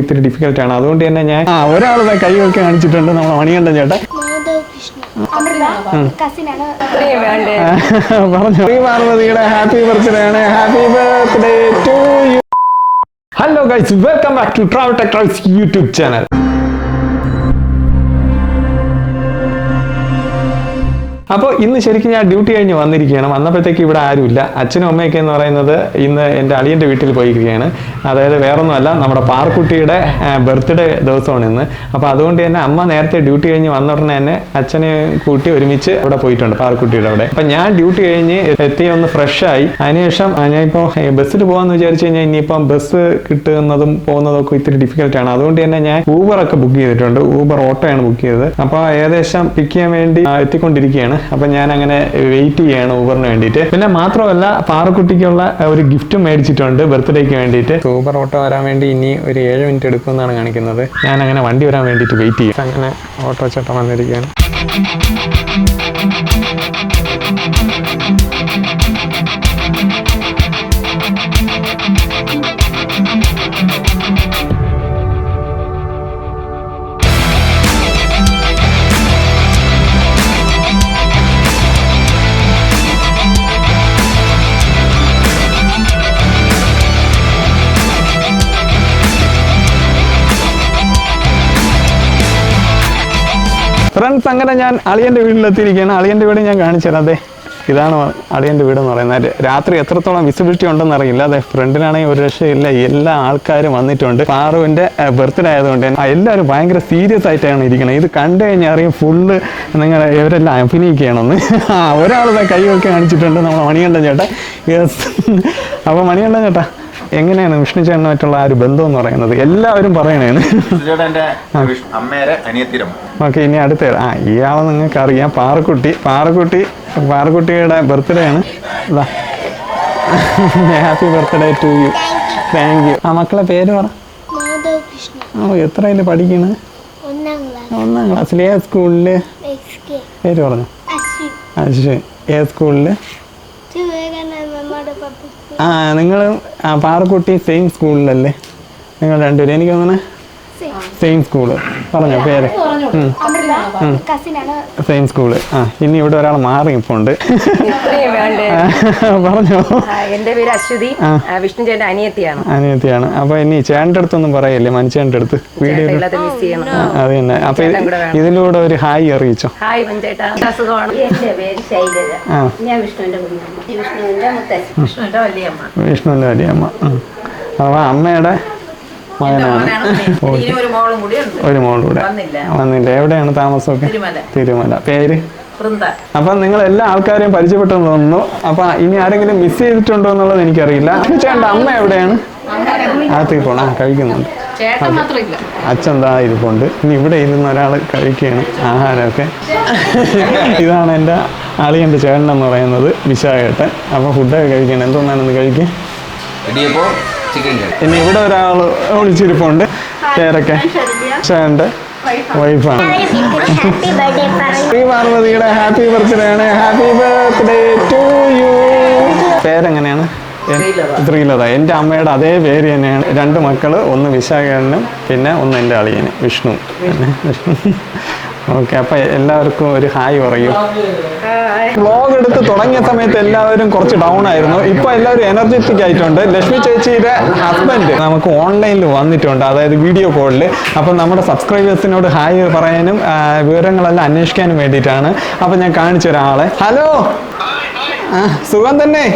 ഇത്തിരി ഡിഫിക്കൽട്ടാണ്. അതുകൊണ്ട് തന്നെ ഞാൻ ഒരാളുടെ കൈയൊക്കെ കാണിച്ചിട്ടുണ്ട്. നമ്മളെ മണികണ്ഠൻ ചേട്ടൻ പറഞ്ഞു. പാർവതിയുടെ ഹാപ്പി ബർത്ത്ഡേ ആണ്. Happy birthday to you. Hello guys, welcome back to travel tech travels YouTube channel. അപ്പോൾ ഇന്ന് ശരിക്കും ഞാൻ ഡ്യൂട്ടി കഴിഞ്ഞ് വന്നിരിക്കുകയാണ്. വന്നപ്പോഴത്തേക്ക് ഇവിടെ ആരുമില്ല. അച്ഛനും അമ്മയൊക്കെ എന്ന് പറയുന്നത് ഇന്ന് എൻ്റെ അളിയൻ്റെ വീട്ടിൽ പോയിരിക്കുകയാണ്. അതായത് വേറൊന്നുമല്ല, നമ്മുടെ പാർക്കുട്ടിയുടെ ബർത്ത്ഡേ ദിവസമാണ് ഇന്ന്. അപ്പോൾ അതുകൊണ്ട് തന്നെ അമ്മ നേരത്തെ ഡ്യൂട്ടി കഴിഞ്ഞ് വന്ന ഉടനെ തന്നെ അച്ഛനെ കൂട്ടി ഒരുമിച്ച് അവിടെ പോയിട്ടുണ്ട്, പാർക്കുട്ടിയുടെ അവിടെ. അപ്പം ഞാൻ ഡ്യൂട്ടി കഴിഞ്ഞ് എത്തി ഒന്ന് ഫ്രഷായി. അതിനുശേഷം ഞാനിപ്പോൾ ബസ്സിൽ പോകാമെന്ന് വിചാരിച്ചു കഴിഞ്ഞാൽ ഇനിയിപ്പം ബസ് കിട്ടുന്നതും പോകുന്നതും ഒക്കെ ഇത്തിരി ഡിഫിക്കൽട്ടാണ്. അതുകൊണ്ട് തന്നെ ഞാൻ ഊബറൊക്കെ ബുക്ക് ചെയ്തിട്ടുണ്ട്. ഊബർ ഓട്ടോയാണ് ബുക്ക് ചെയ്തത്. അപ്പോൾ ഏകദേശം പിക്ക് ചെയ്യാൻ വേണ്ടി എത്തിക്കൊണ്ടിരിക്കുകയാണ്. അപ്പൊ ഞാൻ അങ്ങനെ വെയിറ്റ് ചെയ്യാണ് ഊബറിന് വേണ്ടിയിട്ട്. പിന്നെ മാത്രമല്ല, പാറക്കുട്ടിക്കുള്ള ഒരു ഗിഫ്റ്റും മേടിച്ചിട്ടുണ്ട് ബർത്ത്ഡേക്ക് വേണ്ടിയിട്ട്. ഊബർ ഓട്ടോ വരാൻ വേണ്ടി ഇനി ഒരു 7 മിനിറ്റ് എടുക്കുമെന്നാണ് കാണിക്കുന്നത്. ഞാൻ അങ്ങനെ വണ്ടി വരാൻ വേണ്ടിയിട്ട് വെയിറ്റ് ചെയ്യും. അങ്ങനെ ഓട്ടോ ചേട്ടൻ വന്നിരിക്കുകയാണ്. ഫ്രണ്ട്സ്, അങ്ങനെ ഞാൻ അളിയൻ്റെ വീട്ടിലെത്തിയിരിക്കുകയാണ്. അളിയൻ്റെ വീട് ഞാൻ കാണിച്ചു തരാം. അതെ, ഇതാണ് അളിയൻ്റെ വീടെന്ന് പറയുന്നത്. രാത്രി എത്രത്തോളം വിസിബിലിറ്റി ഉണ്ടെന്ന് അറിയില്ല. അതെ, ഫ്രണ്ടിലാണെങ്കിൽ ഒരു രക്ഷയില്ല. എല്ലാ ആൾക്കാരും വന്നിട്ടുണ്ട്. പാറുവിൻ്റെ ബർത്ത്ഡേ ആയതുകൊണ്ട് എല്ലാവരും ഭയങ്കര സീരിയസ് ആയിട്ടാണ് ഇരിക്കുന്നത്. ഇത് കണ്ടു കഴിഞ്ഞാൽ അറിയും ഫുള്ള് നിങ്ങൾ ഇവരെല്ലാം അഭിനയിക്കുകയാണെന്ന്. ഒരാളുടെ കൈയൊക്കെ കാണിച്ചിട്ടുണ്ട്, നമ്മളെ മണികണ്ഠൻ ചേട്ടൻ. യെസ്. അപ്പോൾ മണികണ്ഠൻ ചേട്ടാ, എങ്ങനെയാണ് വിഷ്ണു ചേട്ടനുമായിട്ടുള്ള ആ ഒരു ബന്ധം എന്ന് പറയുന്നത്? എല്ലാവരും പറയണേന്ന്. ഓക്കെ, ഇനി അടുത്ത ഇയാളെ നിങ്ങൾക്ക് അറിയാം. പാറക്കുട്ടിയുടെ ബർത്ത്ഡേ ആണ്. Happy birthday to you. Thank you. ആ മക്കളെ പേര് പറ. എത്രയില് പഠിക്കണ്? 1ാം ക്ലാസ്സിൽ. ഏത് സ്കൂളില്? പേര് പറഞ്ഞു. അശ്വിൻ. ഏത് സ്കൂളില്? നിങ്ങൾ പാറക്കുട്ടി സെയിം സ്കൂളിലല്ലേ നിങ്ങൾ രണ്ടുപേരും? എനിക്ക് തോന്നുന്നു സെയിം സ്കൂള്. പറഞ്ഞോ പേര്. Same school. ഇനി ഇവിടെ ഒരാൾ മാറി ഇപ്പോൾ ഉണ്ട്. പറഞ്ഞോ. എന്റെ പേര് അശ്വതി, വിഷ്ണു ചേട്ടന്റെ അനിയത്തിയാണ്. അപ്പൊ ഇനി ചേട്ടൻ്റെ അടുത്തൊന്നും പറയല്ലേ, മനുഷ്യൻ്റെ അടുത്ത് വീഡിയോ. അത് തന്നെ. അപ്പൊ ഇതിലൂടെ ഒരു ഹായ് അറിയിച്ചോ. വിഷ്ണുവിന്റെ വലിയമ്മ. അപ്പൊ അമ്മയുടെ മകനാണ്. ഒരു മോളും കൂടെ വന്നില്ല. എവിടെയാണ് താമസമൊക്കെ? തിരുമല. പേര്? അപ്പൊ നിങ്ങൾ എല്ലാ ആൾക്കാരെയും പരിചയപ്പെട്ടെന്ന് തോന്നുന്നു. അപ്പൊ ഇനി ആരെങ്കിലും മിസ് ചെയ്തിട്ടുണ്ടോ എന്നുള്ളത് എനിക്കറിയില്ല. ചേട്ടൻ്റെ അമ്മ എവിടെയാണ്? അകത്തേക്ക് പോണം. കഴിക്കുന്നുണ്ട്. അച്ഛൻ എന്താ ഇരിപ്പുണ്ട്. ഇനി ഇവിടെ ഇരുന്ന് ഒരാൾ കഴിക്കുകയാണ് ആഹാരമൊക്കെ. ഇതാണ് എൻ്റെ അളിയൻ്റെ ചേട്ടൻ എന്ന് പറയുന്നത്, വിശാഖേട്ടൻ. അപ്പൊ ഫുഡൊക്കെ കഴിക്കണം. എന്തോന്നാണെന്ന് കഴിക്കാൻ. ഇനി ഇവിടെ ഒരാൾ ഒളിച്ചിരിപ്പുണ്ട്. പേരൊക്കെ ചേട്ടൻ്റെ വൈഫാണ്. പാർവതിയുടെ ഹാപ്പി ബർത്ത്ഡേ ആണ്. Happy birthday to you. പേരെങ്ങനെയാണ്? ശ്രീലത. എൻ്റെ അമ്മയുടെ അതേ പേര് തന്നെയാണ്. 2 മക്കള്. ഒന്ന് വിശാഖനും പിന്നെ ഒന്ന് എൻ്റെ അളിയന് വിഷ്ണു. ഓക്കെ, അപ്പൊ എല്ലാവർക്കും ഒരു ഹായ് പറയൂ. വ്ലോഗ് എടുത്ത് തുടങ്ങിയ സമയത്ത് എല്ലാവരും കുറച്ച് ഡൗൺ ആയിരുന്നു. ഇപ്പൊ എല്ലാവരും എനർജറ്റിക് ആയിട്ടുണ്ട്. ലക്ഷ്മി ചേച്ചിയുടെ ഹസ്ബൻഡ് നമുക്ക് ഓൺലൈനിൽ വന്നിട്ടുണ്ട്, അതായത് വീഡിയോ കോളിൽ. അപ്പം നമ്മുടെ സബ്സ്ക്രൈബേഴ്സിനോട് ഹായ് പറയാനും വിവരങ്ങളെല്ലാം അന്വേഷിക്കാനും വേണ്ടിയിട്ടാണ്. അപ്പൊ ഞാൻ കാണിച്ചു ഒരാളെ. ഹലോ, സുഖം തന്നെ?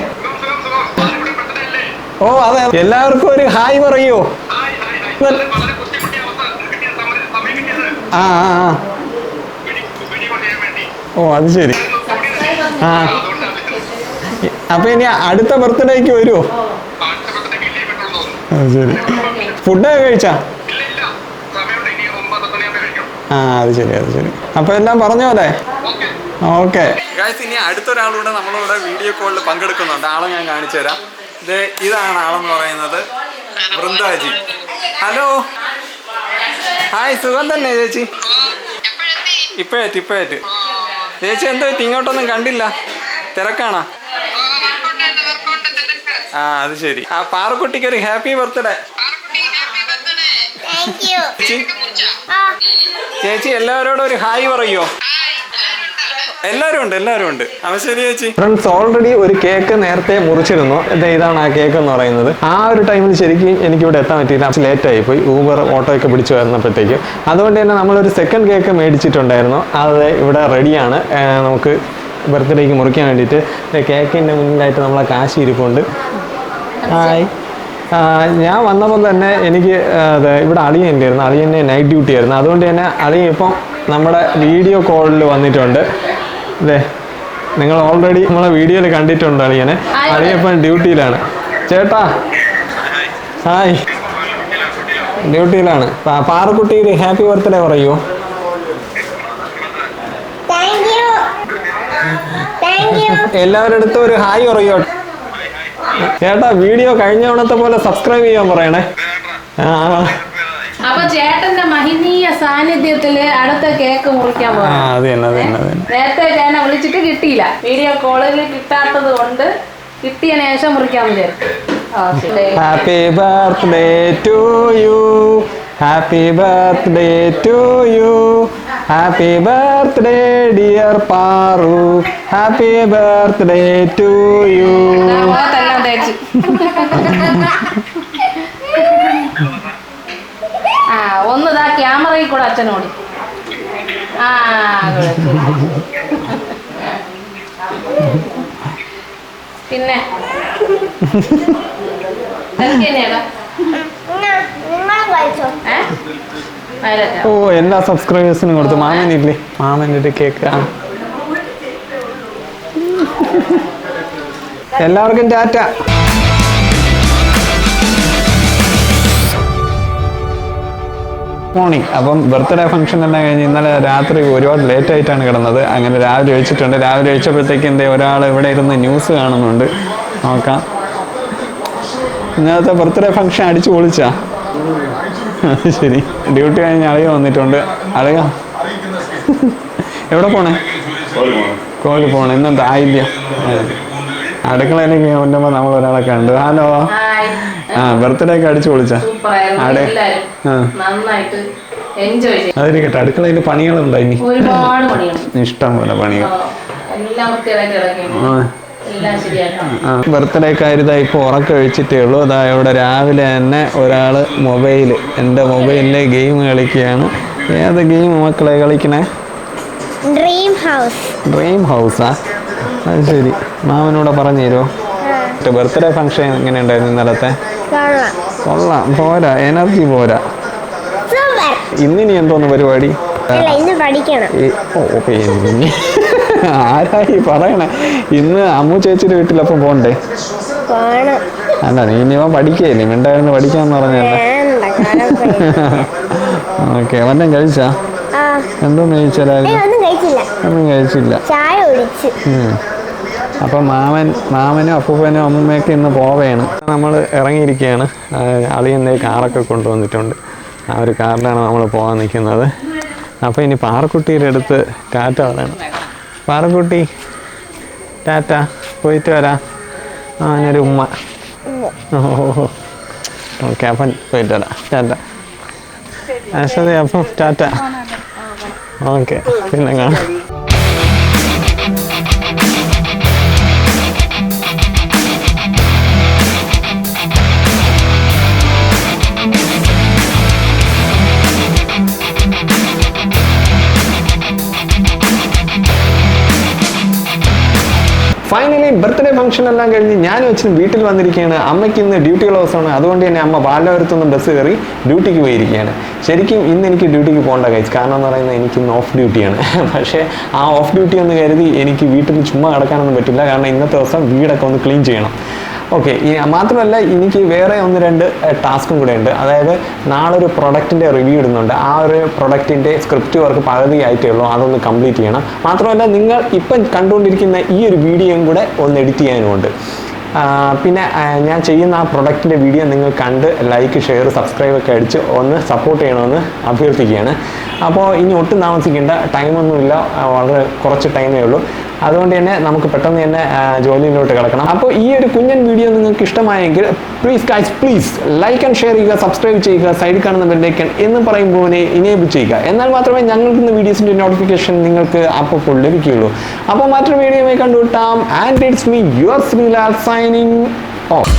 ഓ അതെ, എല്ലാവർക്കും ഒരു ഹായ് പറയൂ. ഓ അത് ശരി. അപ്പൊ ഇനി അടുത്ത ബർത്ത്ഡേക്ക് വരുമോ? അത് ശരി. ഫുഡൊക്കെ കഴിച്ചാ? അത് ശരി. അപ്പൊ എല്ലാം പറഞ്ഞ പോലെ. ഓക്കെ ഗായ്സ്, ഇനി അടുത്തൊരാളൂടെ നമ്മളിവിടെ വീഡിയോ കോളിൽ പങ്കെടുക്കുന്നുണ്ട്. ആളെ ഞാൻ കാണിച്ചു തരാം. ഇതാണ് ആളെന്ന് പറയുന്നത്, വൃന്ദാജി. Hello, hi. സുഖം തന്നെ ചേച്ചി? ഇപ്പോഴേറ്റ്. ചേച്ചി എന്താ പറ്റി? ഇങ്ങോട്ടൊന്നും കണ്ടില്ല. തിരക്കാണോ? അത് ശരി. പാറക്കുട്ടിക്ക് ഒരു ഹാപ്പി ബർത്ത്ഡേ. ചേച്ചി എല്ലാവരോടും ഒരു ഹായ് പറയോ? എല്ലാവരും ഉണ്ട്. അവ ശരി ചേച്ചി. ഫ്രണ്ട്സ്, ഓൾറെഡി ഒരു കേക്ക് നേരത്തെ മുറിച്ചിരുന്നു. ഇതാണ് ആ കേക്ക് എന്ന് പറയുന്നത്. ആ ഒരു ടൈമിൽ ശരിക്കും എനിക്കിവിടെ എത്താൻ പറ്റിയില്ല, ലേറ്റ് ആയിപ്പോയി. ഊബർ ഓട്ടോ ഒക്കെ പിടിച്ചു വരുന്നപ്പോഴത്തേക്കും. അതുകൊണ്ട് തന്നെ നമ്മളൊരു സെക്കൻഡ് കേക്ക് മേടിച്ചിട്ടുണ്ടായിരുന്നു. അത് ഇവിടെ റെഡിയാണ്. നമുക്ക് ബർത്ത്ഡേക്ക് മുറിക്കാൻ വേണ്ടിയിട്ട് കേക്കിൻ്റെ മുന്നിലായിട്ട് നമ്മളെ കാശി ഇരിപ്പുണ്ട്. ഹായ്. ഞാൻ വന്നപ്പോൾ തന്നെ എനിക്ക് ഇവിടെ അളിയൻ്റെയായിരുന്നു. അളിയൻ്റെ നൈറ്റ് ഡ്യൂട്ടി ആയിരുന്നു. അതുകൊണ്ട് തന്നെ അളിയൻ ഇപ്പം നമ്മുടെ വീഡിയോ കോളിൽ വന്നിട്ടുണ്ട്. അതെ, നിങ്ങൾ ഓൾറെഡി നമ്മളെ വീഡിയോയിൽ കണ്ടിട്ടുണ്ട് അളിയനെ. അളിയൻ ഇപ്പം ഡ്യൂട്ടിയിലാണ്. ചേട്ടാ ഹായ്. ഡ്യൂട്ടിയിലാണ്. പാറക്കുട്ടിയിൽ ഹാപ്പി ബർത്ത്ഡേ പറയൂ. എല്ലാവരുടെ അടുത്തും ഒരു ഹായ് പറയോ. ചേട്ടാ വീഡിയോ കഴിഞ്ഞ തവണത്തെ പോലെ സബ്സ്ക്രൈബ് ചെയ്യാൻ പറയണേ. അപ്പൊ ചേട്ടന്റെ മഹനീയ സാന്നിധ്യത്തില് അടുത്ത കേക്ക് മുറിക്കാൻ പോകും. നേരത്തെ ചേട്ടനെ വിളിച്ചിട്ട് കിട്ടിയില്ല. വീഡിയോ കോളിൽ കിട്ടാത്തത് കൊണ്ട് കിട്ടിയ ശേഷം മുറിക്കാൻ വിചാരിച്ചു. Happy birthday to you, happy birthday to you, happy birthday dear Paru, happy birthday to you. ഒന്നതാ ക്യാമറയിൽ കൂടെ അച്ഛനോടി. പിന്നെ ഓ, എല്ലാ സബ്സ്ക്രൈബേഴ്സിനും കൊടുത്തു. മാമനില്ലേ, മാമൻ്റെ കേക്ക്. എല്ലാവർക്കും ടാറ്റ. മോർണിംഗ്. അപ്പം ബർത്ത്ഡേ ഫംഗ്ഷൻ എല്ലാം കഴിഞ്ഞ് ഇന്നലെ രാത്രി ഒരുപാട് ലേറ്റ് ആയിട്ടാണ് കിടന്നത്. അങ്ങനെ രാവിലെ കഴിച്ചിട്ടുണ്ട്. രാവിലെ കഴിച്ചപ്പോഴത്തേക്ക് ഒരാൾ ഇവിടെ ഇരുന്ന് ന്യൂസ് കാണുന്നുണ്ട്. നോക്കാം. ഇന്നലത്തെ ബർത്ത്ഡേ ഫംഗ്ഷൻ അടിച്ചു പൊളിച്ചാ? ശരി. ഡ്യൂട്ടി കഴിഞ്ഞ് അളിയ വന്നിട്ടുണ്ട്. അളിയ എവിടെ പോണേ? കോഴി പോണേ. ഇന്നെന്താ ആയില്ല? അടുക്കളയിലേക്ക് കൊണ്ടുമ്പോൾ നമ്മൾ ഒരാളെ കണ്ടു. ഹലോ. ബർത്ത്ഡേ ഒക്കെ അടിച്ചു പൊളിച്ചാ? അതിരിക്കട്ടെ. അടുക്കളയിൽ പണികളുണ്ടായി. ഇഷ്ടം പോലെ പണികൾ. ബർത്ത്ഡേ കാര്യതാ ഇപ്പൊ ഉറക്കം കഴിച്ചിട്ടേ ഉള്ളൂ. അതാ ഇവിടെ രാവിലെ തന്നെ ഒരാള് എൻ്റെ മൊബൈലിലെ ഗെയിം കളിക്കുകയാണ്. ഏത് ഗെയിം മക്കളെ കളിക്കണേ? ഡ്രീം ഹൗസാ? അത് ശരി. മാമനൂടെ പറഞ്ഞു തരുമോ? ബർത്ത്ഡേ ഫംഗ്ഷൻ എങ്ങനെ ഉണ്ടായിരുന്നു ഇന്നലത്തെ? കൊള്ളാം. പോരാ, എനർജി പോരാ. ഇന്നിനി എന്തോന്ന് പരിപാടി? ആരായി പറയണേ? ഇന്ന് അമ്മു ചേച്ചിയുടെ വീട്ടിലപ്പം പോണ്ടേ? അല്ല, നീ ഇനിവ പഠിക്കല്ലേ? മിണ്ടായിരുന്നു പഠിക്കാന്ന് പറഞ്ഞല്ലേ? ഓക്കെ. വല്ലതും കഴിച്ചാ? എന്തോന്ന് കഴിച്ചാലായിരുന്നു? ഒന്നും കഴിച്ചില്ല. അപ്പം മാമനും അപ്പൂപ്പനും അമ്മൂമ്മയൊക്കെ ഇന്ന് പോവുകയാണ്. നമ്മൾ ഇറങ്ങിയിരിക്കുകയാണ്. അളിയൻ്റെ കാറൊക്കെ കൊണ്ടുവന്നിട്ടുണ്ട്. ആ ഒരു കാറിലാണ് നമ്മൾ പോകാൻ നിൽക്കുന്നത്. അപ്പോൾ ഇനി പാറക്കുട്ടിയുടെ അടുത്ത് ടാറ്റ പറയണം. പാറക്കുട്ടി ടാറ്റ, പോയിട്ട് വരാം. ഞാനൊരു ഉമ്മ. ഓക്കെ, അപ്പം പോയിട്ട് വരാം. ടാറ്റ. ശരി, അപ്പം ടാറ്റ. ഓക്കെ, പിന്നെ കാണാം. ഫൈനലി ബർത്ത്ഡേ ഫംഗ്ഷൻ എല്ലാം കഴിഞ്ഞ് ഞാൻ വെച്ച് വീട്ടിൽ വന്നിരിക്കുകയാണ്. അമ്മയ്ക്ക് ഇന്ന് ഡ്യൂട്ടിയുള്ള ദിവസമാണ്. അതുകൊണ്ട് തന്നെ അമ്മ ബാലവരത്തുനിന്ന് ബസ് കയറി ഡ്യൂട്ടിക്ക് പോയിരിക്കുകയാണ്. ശരിക്കും ഇന്ന് എനിക്ക് ഡ്യൂട്ടിക്ക് പോകേണ്ട കഴിച്ചു. കാരണം എന്ന് പറയുന്നത് എനിക്കിന്ന് ഓഫ് ഡ്യൂട്ടിയാണ്. പക്ഷേ ആ ഓഫ് ഡ്യൂട്ടി എന്ന് കരുതി എനിക്ക് വീട്ടിൽ ചുമ്മാ കിടക്കാനൊന്നും പറ്റില്ല. കാരണം ഇന്നത്തെ ദിവസം വീടൊക്കെ ഒന്ന് ക്ലീൻ ചെയ്യണം. ഓക്കെ. മാത്രമല്ല എനിക്ക് വേറെ 1-2 ടാസ്കും കൂടെ ഉണ്ട്. അതായത് നാളെ ഒരു പ്രൊഡക്റ്റിൻ്റെ റിവ്യൂ ഇടുന്നുണ്ട്. ആ ഒരു പ്രൊഡക്റ്റിൻ്റെ സ്ക്രിപ്റ്റ് വർക്ക് പകുതി ആയിട്ടേ ഉള്ളൂ. അതൊന്ന് കംപ്ലീറ്റ് ചെയ്യണം. മാത്രമല്ല നിങ്ങൾ ഇപ്പം കണ്ടുകൊണ്ടിരിക്കുന്ന ഈ ഒരു വീഡിയോയും കൂടെ ഒന്ന് എഡിറ്റ് ചെയ്യാനുമുണ്ട്. പിന്നെ ഞാൻ ചെയ്യുന്ന ആ പ്രൊഡക്റ്റിൻ്റെ വീഡിയോ നിങ്ങൾ കണ്ട് ലൈക്ക്, ഷെയർ, സബ്സ്ക്രൈബ് ഒക്കെ അടിച്ച് ഒന്ന് സപ്പോർട്ട് ചെയ്യണമെന്ന് അഭ്യർത്ഥിക്കുകയാണ്. അപ്പോൾ ഇനി ഒട്ടും താമസിക്കേണ്ട, ടൈമൊന്നുമില്ല, വളരെ കുറച്ച് ടൈമേ ഉള്ളൂ. അതുകൊണ്ട് തന്നെ നമുക്ക് പെട്ടെന്ന് തന്നെ ജോലിയിലോട്ട് കിടക്കണം. അപ്പോൾ ഈ ഒരു കുഞ്ഞൻ വീഡിയോ നിങ്ങൾക്ക് ഇഷ്ടമായെങ്കിൽ പ്ലീസ് ലൈക്ക് ആൻഡ് ഷെയർ ചെയ്യുക, സബ്സ്ക്രൈബ് ചെയ്യുക, സൈഡിൽ കാണുന്ന ബെല്ലൈക്കൺ എന്ന് പറയുമ്പോൾ ഇനേബിൾ ചെയ്യുക. എന്നാൽ മാത്രമേ ഞങ്ങൾക്ക് വീഡിയോസിന്റെ നോട്ടിഫിക്കേഷൻ നിങ്ങൾക്ക് അപ്പോൾ ലഭിക്കുകയുള്ളൂ. അപ്പോൾ മറ്റൊരു വീഡിയോയുമായി കണ്ടുമുട്ടാം. And it's me your Sreelal signing off.